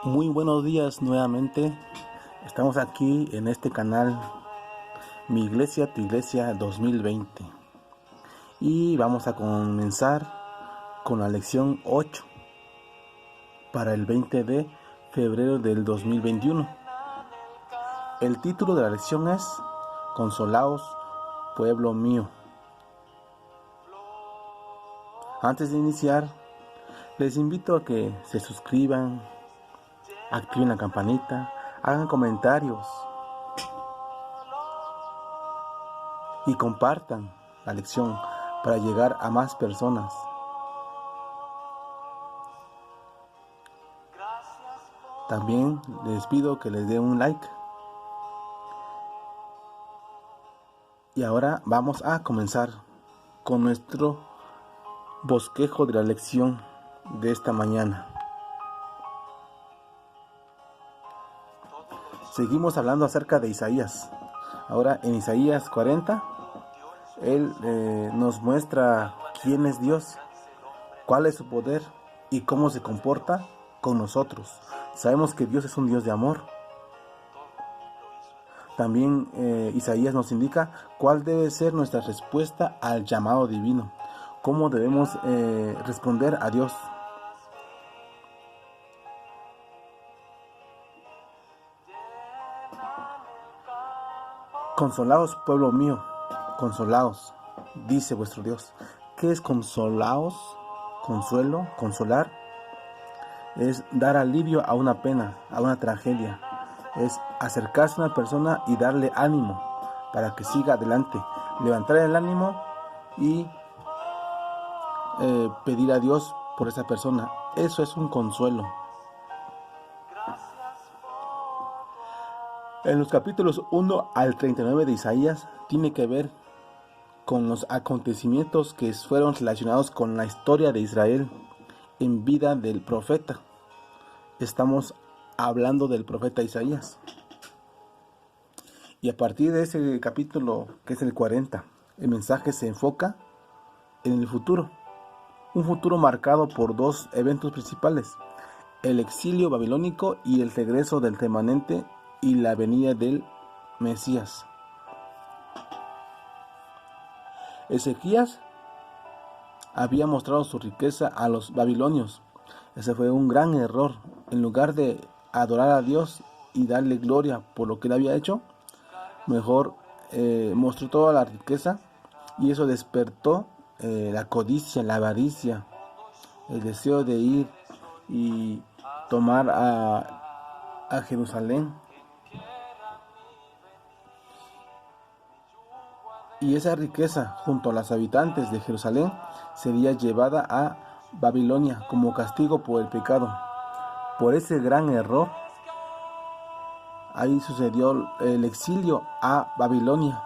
Muy buenos días nuevamente. Estamos aquí en este canal Mi Iglesia, Tu Iglesia 2020. Y vamos a comenzar con la lección 8 para el 20 de febrero del 2021. El título de la lección es Consolaos, pueblo mío. Antes de iniciar, les invito a que se suscriban, activen la campanita, hagan comentarios y compartan la lección para llegar a más personas. También les pido que les den un like. Y ahora vamos a comenzar con nuestro bosquejo de la lección de esta mañana. Seguimos hablando acerca de Isaías. Ahora en Isaías 40, él nos muestra quién es Dios, cuál es su poder y cómo se comporta con nosotros. Sabemos que Dios es un Dios de amor. También Isaías nos indica cuál debe ser nuestra respuesta al llamado divino, cómo debemos responder a Dios. Consolaos, pueblo mío, consolaos, dice vuestro Dios. ¿Qué es consolaos? Consuelo, consolar, es dar alivio a una pena, a una tragedia. Es acercarse a una persona y darle ánimo para que siga adelante, levantar el ánimo y pedir a Dios por esa persona. Eso es un consuelo. En los capítulos 1 al 39 de Isaías tiene que ver con los acontecimientos que fueron relacionados con la historia de Israel en vida del profeta. Estamos hablando del profeta Isaías. Y a partir de ese capítulo, que es el 40, el mensaje se enfoca en el futuro. Un futuro marcado por dos eventos principales: el exilio babilónico y el regreso del remanente y la venida del Mesías. Ezequías había mostrado su riqueza a los babilonios. Ese fue un gran error. En lugar de adorar a Dios y darle gloria por lo que él había hecho, mejor mostró toda la riqueza, y eso despertó la codicia, la avaricia, el deseo de ir y tomar a Jerusalén. Y esa riqueza, junto a los habitantes de Jerusalén, sería llevada a Babilonia como castigo por el pecado. Por ese gran error, ahí sucedió el exilio a Babilonia.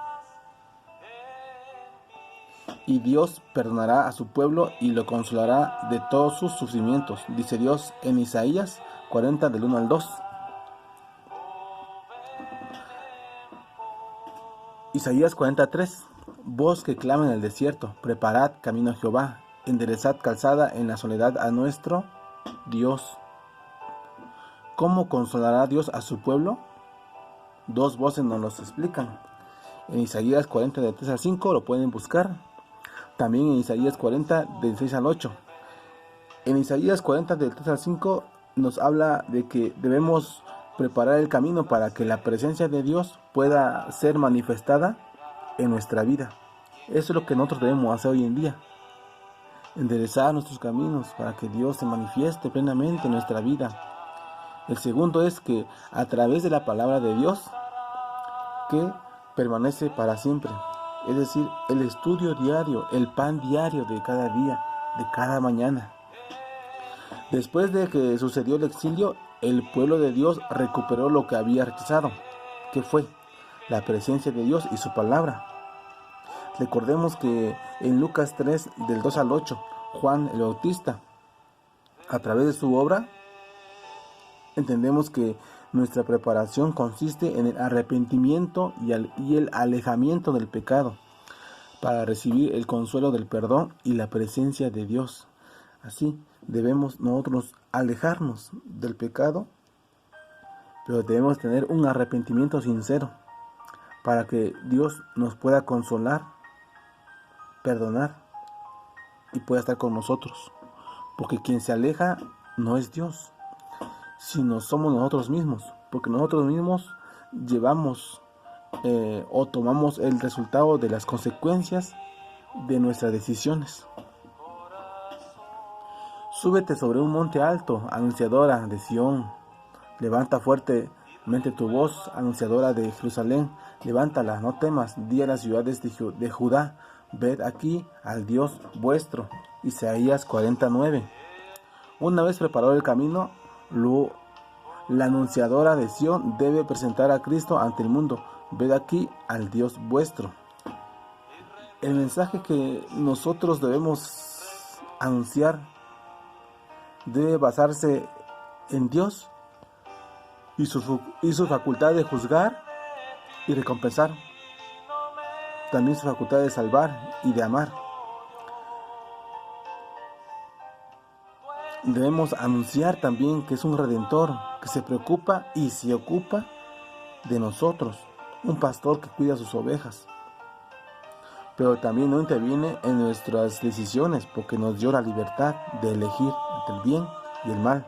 Y Dios perdonará a su pueblo y lo consolará de todos sus sufrimientos, dice Dios en Isaías 40 del 1 al 2. Isaías 43. Voz que clama en el desierto, preparad camino a Jehová, enderezad calzada en la soledad a nuestro Dios. ¿Cómo consolará Dios a su pueblo? Dos voces nos los explican. En Isaías 40 del 3 al 5 lo pueden buscar. También en Isaías 40 del 6 al 8. En Isaías 40 del 3 al 5 nos habla de que debemos preparar el camino para que la presencia de Dios pueda ser manifestada en nuestra vida. Eso es lo que nosotros debemos hacer hoy en día. Enderezar nuestros caminos para que Dios se manifieste plenamente en nuestra vida. El segundo es que a través de la palabra de Dios, que permanece para siempre, es decir, el estudio diario, el pan diario de cada día, de cada mañana. Después de que sucedió el exilio, el pueblo de Dios recuperó lo que había rechazado, que fue la presencia de Dios y su palabra. Recordemos que en Lucas 3, del 2 al 8, Juan el Bautista, a través de su obra, entendemos que nuestra preparación consiste en el arrepentimiento y el alejamiento del pecado, para recibir el consuelo del perdón y la presencia de Dios. Así debemos nosotros alejarnos del pecado pero debemos tener un arrepentimiento sincero para que Dios nos pueda consolar, perdonar y pueda estar con nosotros. Porque quien se aleja no es Dios, sino somos nosotros mismos, porque nosotros mismos llevamos o tomamos el resultado de las consecuencias de nuestras decisiones. Súbete sobre un monte alto, anunciadora de Sión. Levanta fuertemente tu voz, anunciadora de Jerusalén. Levántala, no temas, di a las ciudades de Judá, ved aquí al Dios vuestro. Isaías 49. Una vez preparado el camino, la anunciadora de Sión debe presentar a Cristo ante el mundo. Ved aquí al Dios vuestro. El mensaje que nosotros debemos anunciar debe basarse en Dios y su facultad de juzgar y recompensar. También su facultad de salvar y de amar. Debemos anunciar también que es un redentor que se preocupa y se ocupa de nosotros, un pastor que cuida sus ovejas, pero también no interviene en nuestras decisiones porque nos dio la libertad de elegir entre el bien y el mal.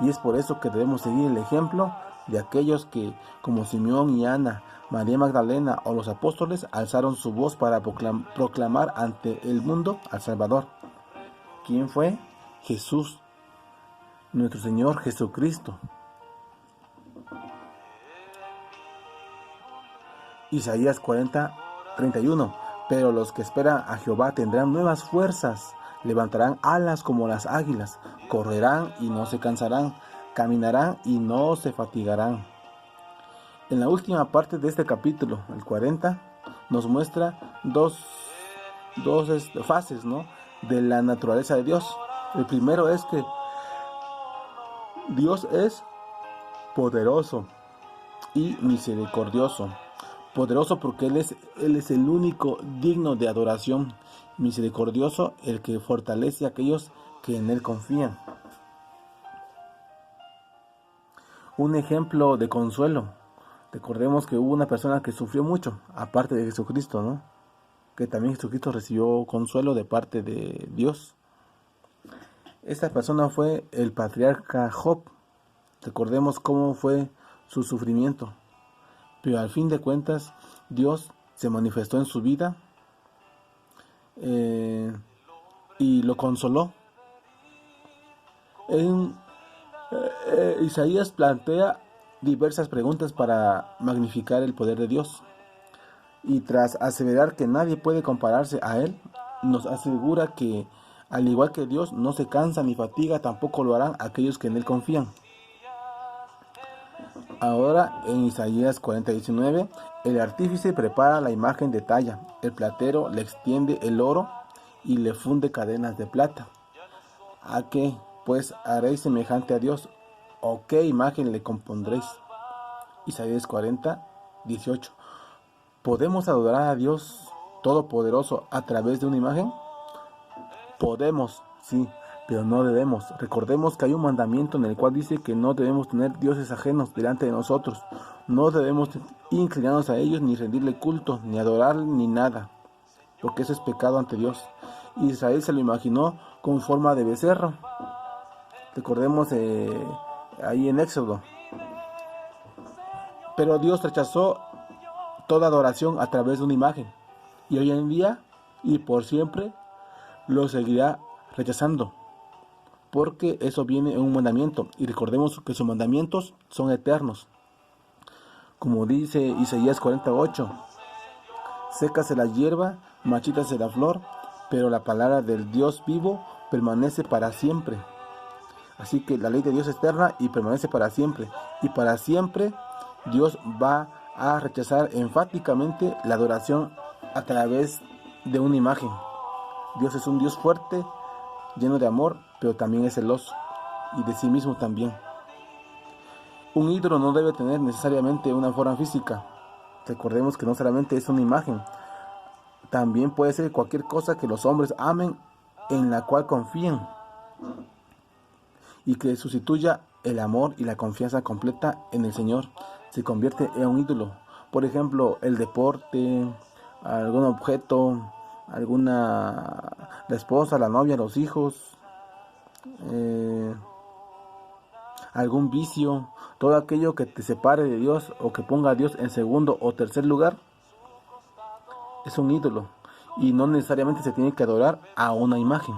Y es por eso que debemos seguir el ejemplo de aquellos que, como Simeón y Ana, María Magdalena o los apóstoles, alzaron su voz para proclamar ante el mundo al Salvador. ¿Quién fue? Jesús, nuestro Señor Jesucristo. Isaías 40:31. Pero los que esperan a Jehová tendrán nuevas fuerzas, levantarán alas como las águilas, correrán y no se cansarán, caminarán y no se fatigarán. En la última parte de este capítulo, el 40, nos muestra dos fases, ¿no?, de la naturaleza de Dios. El primero es que Dios es poderoso y misericordioso. Poderoso porque Él es el único digno de adoración. Misericordioso, el que fortalece a aquellos que en Él confían. Un ejemplo de consuelo. Recordemos que hubo una persona que sufrió mucho, aparte de Jesucristo, ¿no? Que también Jesucristo recibió consuelo de parte de Dios. Esta persona fue el patriarca Job. Recordemos cómo fue su sufrimiento. Pero al fin de cuentas, Dios se manifestó en su vida y lo consoló. Isaías plantea diversas preguntas para magnificar el poder de Dios. Y tras aseverar que nadie puede compararse a Él, nos asegura que, al igual que Dios, no se cansa ni fatiga, tampoco lo harán aquellos que en Él confían. Ahora en Isaías 40:19, el artífice prepara la imagen de talla, el platero le extiende el oro y le funde cadenas de plata. ¿A qué, pues, haréis semejante a Dios? ¿O qué imagen le compondréis? Isaías 40:18. ¿Podemos adorar a Dios Todopoderoso a través de una imagen? Podemos, sí, pero no debemos. Recordemos que hay un mandamiento en el cual dice que no debemos tener dioses ajenos delante de nosotros. No debemos inclinarnos a ellos, ni rendirle culto, ni adorar, ni nada, porque eso es pecado ante Dios. Israel se lo imaginó con forma de becerro. Recordemos ahí en Éxodo. Pero Dios rechazó toda adoración a través de una imagen. Y hoy en día, y por siempre, lo seguirá rechazando. Porque eso viene en un mandamiento. Y recordemos que sus mandamientos son eternos. Como dice Isaías 48. Sécase la hierba, marchítase la flor, pero la palabra del Dios vivo permanece para siempre. Así que la ley de Dios es eterna y permanece para siempre. Y para siempre Dios va a rechazar enfáticamente la adoración a través de una imagen. Dios es un Dios fuerte, lleno de amor, pero también es celoso, y de sí mismo también. Un ídolo no debe tener necesariamente una forma física. Recordemos que no solamente es una imagen, también puede ser cualquier cosa que los hombres amen, en la cual confíen, y que sustituya el amor y la confianza completa en el Señor se convierte en un ídolo. Por ejemplo, el deporte, algún objeto, la esposa, la novia, los hijos, algún vicio, todo aquello que te separe de Dios o que ponga a Dios en segundo o tercer lugar, es un ídolo y no necesariamente se tiene que adorar a una imagen.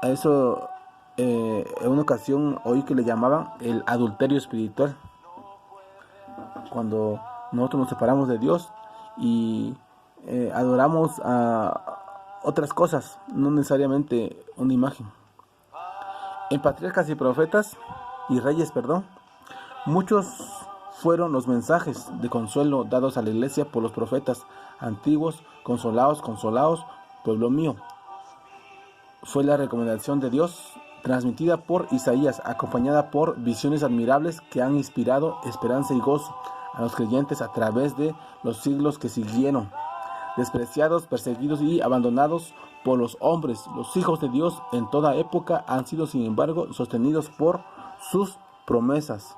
A eso en una ocasión oí que le llamaban el adulterio espiritual, cuando nosotros nos separamos de Dios y adoramos a otras cosas, no necesariamente una imagen. En Patriarcas y Profetas y Reyes, muchos fueron los mensajes de consuelo dados a la iglesia por los profetas antiguos. Consolaos, pueblo mío. Fue la recomendación de Dios transmitida por Isaías, acompañada por visiones admirables que han inspirado esperanza y gozo a los creyentes a través de los siglos que siguieron. Despreciados, perseguidos y abandonados por los hombres, los hijos de Dios en toda época han sido, sin embargo, sostenidos por sus promesas.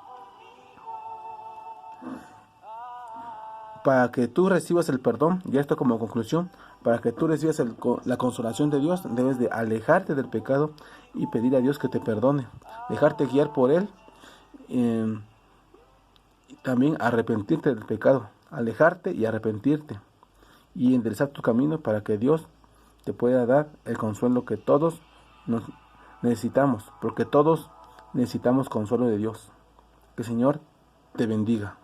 Para que tú recibas el perdón, y esto como conclusión, para que tú recibas la consolación de Dios, debes de alejarte del pecado y pedir a Dios que te perdone, dejarte guiar por Él, y también arrepentirte del pecado, alejarte y arrepentirte, y enderezar tu camino para que Dios te pueda dar el consuelo que todos necesitamos, porque todos necesitamos consuelo de Dios. Que el Señor te bendiga.